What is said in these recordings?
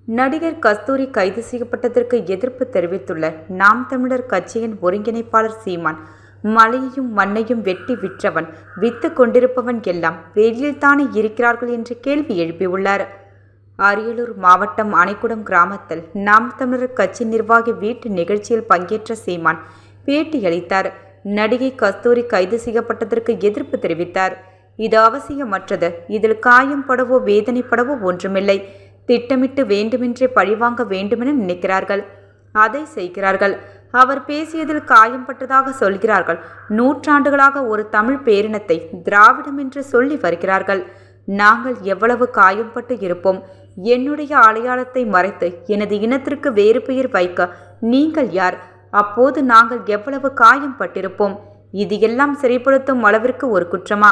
நடிகர் கஸ்தூரி கைது செய்யப்பட்டதற்கு எதிர்ப்பு தெரிவித்துள்ள நாம் தமிழர் கட்சியின் ஒருங்கிணைப்பாளர் சீமான், மலையையும் மண்ணையும் வெட்டி விற்றவன், வித்து கொண்டிருப்பவன் எல்லாம் வெளியில்தானே இருக்கிறார்கள் என்று கேள்வி எழுப்பியுள்ளார். அரியலூர் மாவட்டம் அணைக்குடம் கிராமத்தில் நாம் தமிழர் கட்சி நிர்வாகி வீட்டு நிகழ்ச்சியில் பங்கேற்ற சீமான் பேட்டியளித்தார். நடிகை கஸ்தூரி கைது செய்யப்பட்டதற்கு எதிர்ப்பு தெரிவித்தார். இது அவசியமற்றது. இதில் காயம் படவோ வேதனைப்படவோ ஒன்றுமில்லை. திட்டமிட்டு வேண்டுமென்றே பழிவாங்க வேண்டுமென நினைக்கிறார்கள், அதை செய்கிறார்கள். அவர் பேசியதில் காயம்பட்டதாக சொல்கிறார்கள். நூற்றாண்டுகளாக ஒரு தமிழ் பேரினத்தை திராவிடம் என்று சொல்லி வருகிறார்கள். நாங்கள் எவ்வளவு காயம்பட்டு இருப்போம். என்னுடைய அடையாளத்தை மறைத்து எனது இனத்திற்கு வேறு பெயர் வைக்க நீங்கள் யார்? அப்போது நாங்கள் எவ்வளவு காயம்பட்டிருப்போம். இது எல்லாம் சிறைப்படுத்தும் அளவிற்கு ஒரு குற்றமா?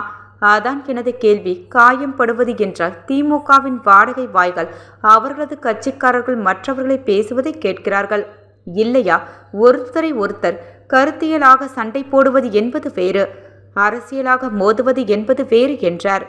அதான் எனது கேள்வி. காயம்படுவது என்றால் திமுகவின் வாடகை வாய்கள் அவர்களது கட்சிக்காரர்கள் மற்றவர்களை பேசுவதை கேட்கிறார்கள் இல்லையா? ஒருத்தரை ஒருத்தர் கருத்தியலாக சண்டை போடுவது என்பது வேறு, அரசியலாக மோதுவது என்பது வேறு என்றார்.